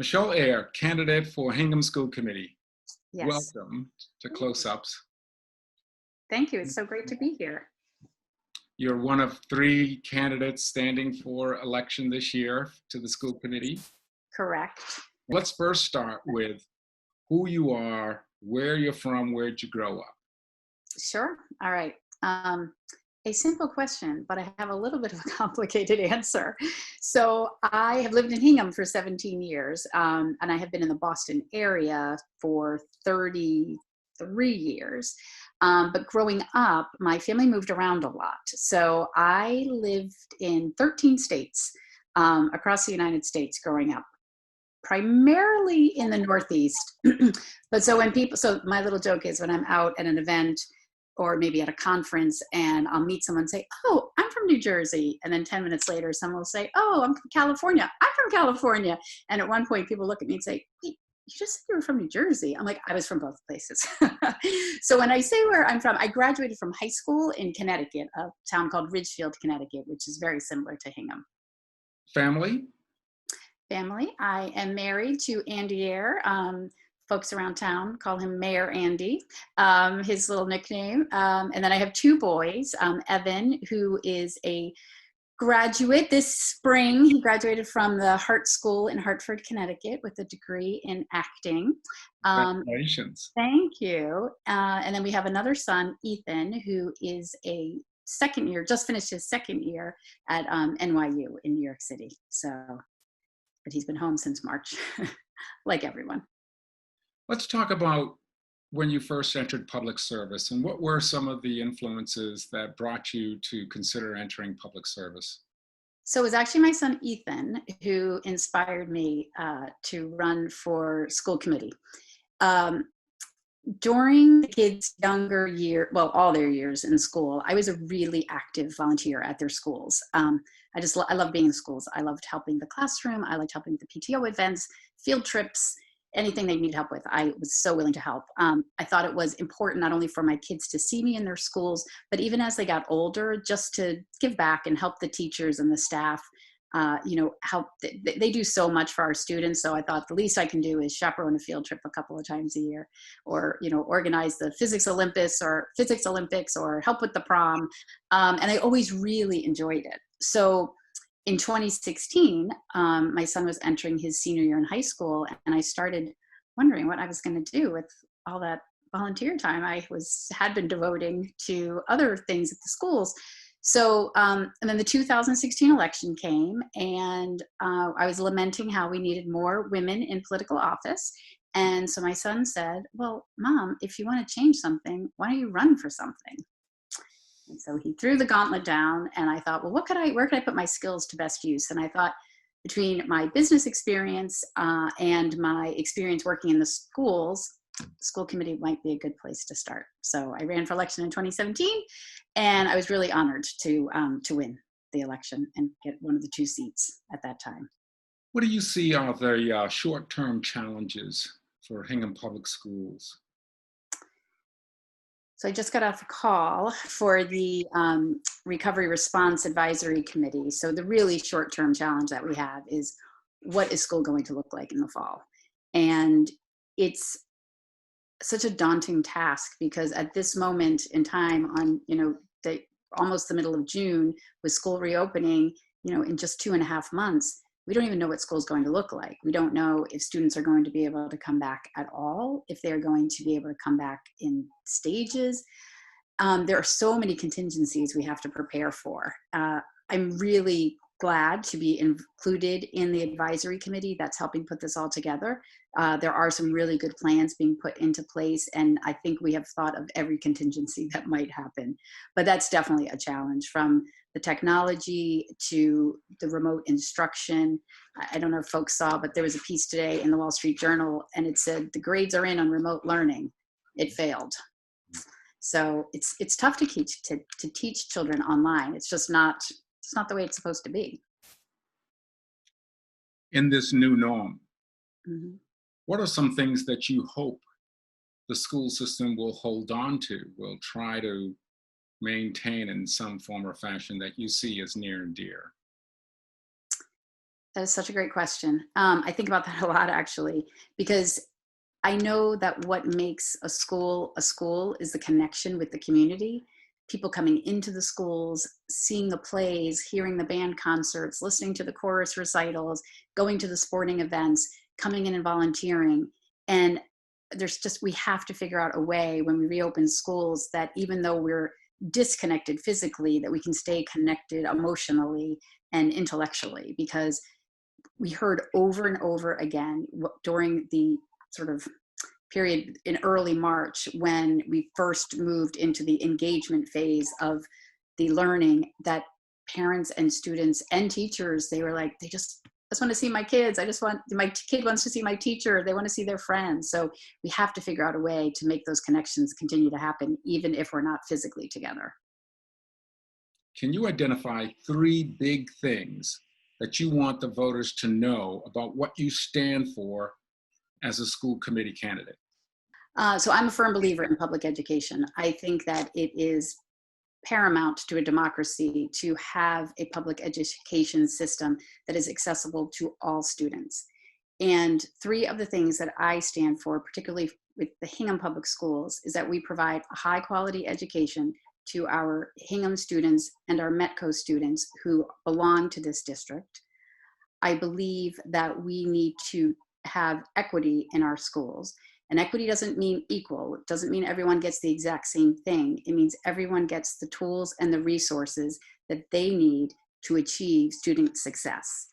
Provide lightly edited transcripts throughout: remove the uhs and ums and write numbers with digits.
Michelle Ayer, candidate for Hingham School Committee. Yes. Welcome to Close-Ups. Thank you. It's so great to be here. You're one of 3 candidates standing for election this year to the school committee. Correct. Let's first start with who you are, where you're from, where'd you grow up? Sure. All right. A simple question, but I have a little bit of a complicated answer. So I have lived in Hingham for 17 years, and I have been in the Boston area for 33 years. But growing up, my family moved around a lot. So I lived in 13 states across the United States growing up, primarily in the Northeast. But so so my little joke is when I'm out at an event or maybe at a conference and I'll meet someone and say, "Oh, I'm from New Jersey." And then 10 minutes later, someone will say, "Oh, I'm from California. I'm from California." And at one point people look at me and say, "Wait, you just said you were from New Jersey." I'm like, I was from both places. So when I say where I'm from, I graduated from high school in Connecticut, a town called Ridgefield, Connecticut, which is very similar to Hingham. Family? Family. I am married to Andy Ayer. Folks around town call him Mayor Andy, his little nickname. And then I have 2 boys, Evan, who is a graduate this spring. He graduated from the Hart School in Hartford, Connecticut with a degree in acting. Congratulations. Thank you. And then we have another son, Ethan, who is a second year, just finished his second year at NYU in New York City. So, but he's been home since March, like everyone. Let's talk about when you first entered public service and what were some of the influences that brought you to consider entering public service? So it was actually my son, Ethan, who inspired me to run for school committee. During the kids' younger year, well, all their years in school, I was a really active volunteer at their schools. I love being in schools. I loved helping the classroom. I liked helping with the PTO events, field trips, anything they needed help with. I was so willing to help. I thought it was important not only for my kids to see me in their schools, but even as they got older, just to give back and help the teachers and the staff. Help. They do so much for our students. So I thought the least I can do is chaperone a field trip a couple of times a year, or organize the physics Olympics or help with the prom. And I always really enjoyed it. So in 2016, my son was entering his senior year in high school, and I started wondering what I was going to do with all that volunteer time I had been devoting to other things at the schools. So, and then the 2016 election came, and I was lamenting how we needed more women in political office. And so my son said, "Well, Mom, if you want to change something, why don't you run for something?" And so he threw the gauntlet down, and I thought, well, where could I put my skills to best use? And I thought between my business experience and my experience working in the schools, school committee might be a good place to start. So I ran for election in 2017, and I was really honored to win the election and get one of the 2 seats at that time. What do you see are the short-term challenges for Hingham Public Schools? So I just got off a call for the Recovery Response Advisory Committee. So the really short-term challenge that we have is, what is school going to look like in the fall? And it's such a daunting task, because at this moment in time, on almost the middle of June, with school reopening, in just 2.5 months, we don't even know what school's going to look like. We don't know if students are going to be able to come back at all, if they're going to be able to come back in stages. There are so many contingencies we have to prepare for. I'm really glad to be included in the advisory committee that's helping put this all together. There are some really good plans being put into place, and I think we have thought of every contingency that might happen. But that's definitely a challenge, from the technology to the remote instruction. I don't know if folks saw, but there was a piece today in the Wall Street Journal, and it said the grades are in on remote learning. It failed. So it's tough to teach children online. It's not the way it's supposed to be. In this new norm, Mm-hmm. what are some things that you hope the school system will hold on to, will try to maintain in some form or fashion, that you see as near and dear? That is such a great question. I think about that a lot actually, because I know that what makes a school is the connection with the community. People coming into the schools, seeing the plays, hearing the band concerts, listening to the chorus recitals, going to the sporting events, coming in and volunteering. And we have to figure out a way when we reopen schools that even though we're disconnected physically, that we can stay connected emotionally and intellectually, because we heard over and over again during the sort of period in early March when we first moved into the engagement phase of the learning, that parents and students and teachers, they were like, they just want to see my kids. My kid wants to see my teacher. They want to see their friends. So we have to figure out a way to make those connections continue to happen, even if we're not physically together. Can you identify 3 big things that you want the voters to know about what you stand for as a school committee candidate? So I'm a firm believer in public education. I think that it is paramount to a democracy to have a public education system that is accessible to all students. And 3 of the things that I stand for, particularly with the Hingham Public Schools, is that we provide a high quality education to our Hingham students and our Metco students who belong to this district. I believe that we need to have equity in our schools. And equity doesn't mean equal. It doesn't mean everyone gets the exact same thing. It means everyone gets the tools and the resources that they need to achieve student success.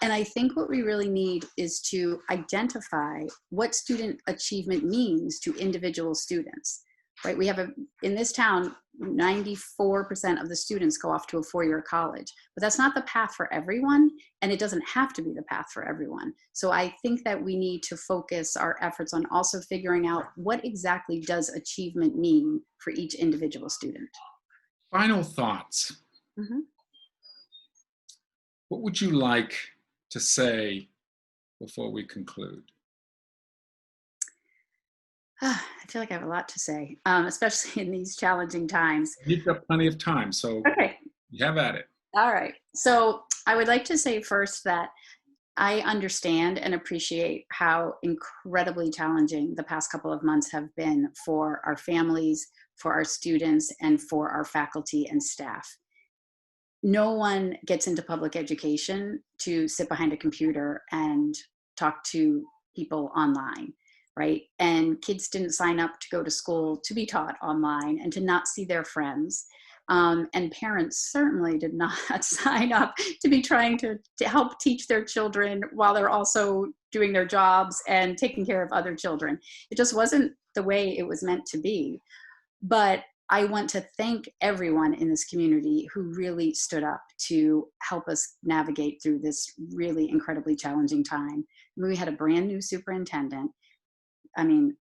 And I think what we really need is to identify what student achievement means to individual students, right? In this town, 94% of the students go off to a 4-year college, but that's not the path for everyone, and it doesn't have to be the path for everyone. So I think that we need to focus our efforts on also figuring out what exactly does achievement mean for each individual student. Final thoughts. Mm-hmm. What would you like to say before we conclude? I feel like I have a lot to say, especially in these challenging times. You've got plenty of time, so Okay. you have at it. All right. So I would like to say first that I understand and appreciate how incredibly challenging the past couple of months have been for our families, for our students, and for our faculty and staff. No one gets into public education to sit behind a computer and talk to people online, right? And kids didn't sign up to go to school to be taught online and to not see their friends. And parents certainly did not sign up to be trying to help teach their children while they're also doing their jobs and taking care of other children. It just wasn't the way it was meant to be. But I want to thank everyone in this community who really stood up to help us navigate through this really incredibly challenging time. We had a brand new superintendent. I mean,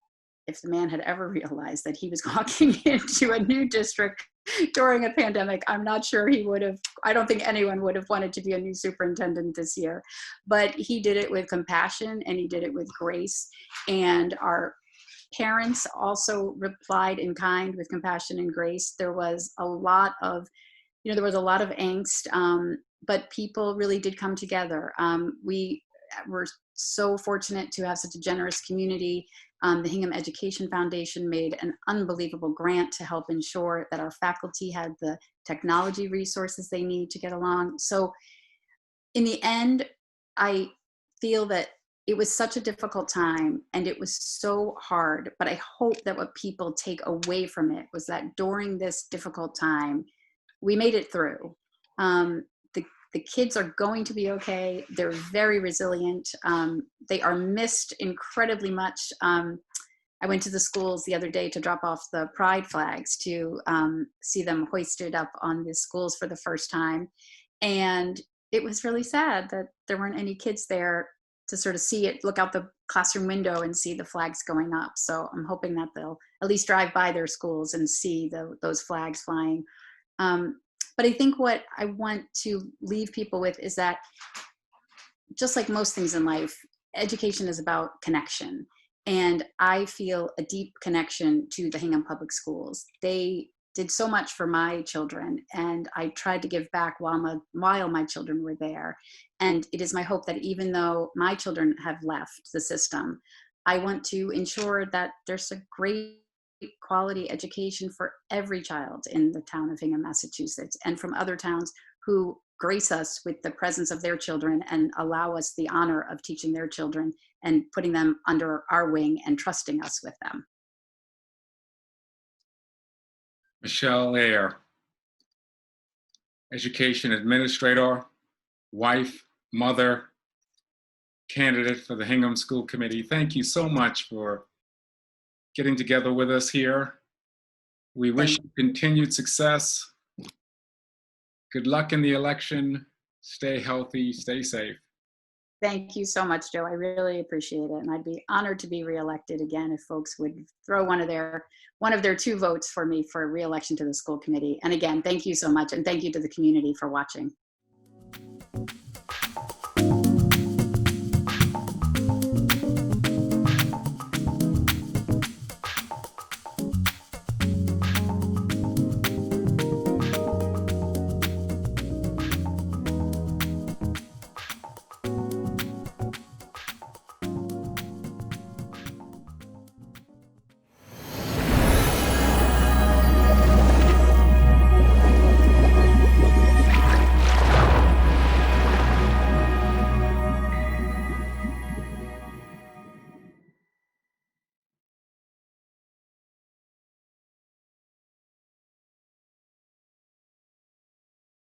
if the man had ever realized that he was walking into a new district during a pandemic, I'm not sure he would have, I don't think anyone would have wanted to be a new superintendent this year. But he did it with compassion and he did it with grace. And our parents also replied in kind with compassion and grace. There was a lot of, there was a lot of angst, but people really did come together. We were so fortunate to have such a generous community. The Hingham Education Foundation made an unbelievable grant to help ensure that our faculty had the technology resources they need to get along. So in the end, I feel that it was such a difficult time and it was so hard, but I hope that what people take away from it was that during this difficult time, we made it through. The kids are going to be okay. They're very resilient. They are missed incredibly much. I went to the schools the other day to drop off the pride flags to see them hoisted up on the schools for the first time. And it was really sad that there weren't any kids there to sort of see it, look out the classroom window and see the flags going up. So I'm hoping that they'll at least drive by their schools and see those flags flying. But I think what I want to leave people with is that just like most things in life, education is about connection. And I feel a deep connection to the Hingham Public Schools. They did so much for my children, and I tried to give back while my children were there. And it is my hope that even though my children have left the system, I want to ensure that there's a great quality education for every child in the town of Hingham, Massachusetts, and from other towns who grace us with the presence of their children and allow us the honor of teaching their children and putting them under our wing and trusting us with them. Michelle Ayer, Education Administrator, wife, mother, candidate for the Hingham School Committee. Thank you so much for getting together with us here. We wish you continued success. Good luck in the election. Stay healthy, stay safe. Thank you so much, Joe. I really appreciate it. And I'd be honored to be reelected again if folks would throw one of their 2 votes for me for reelection to the school committee. And again, thank you so much. And thank you to the community for watching.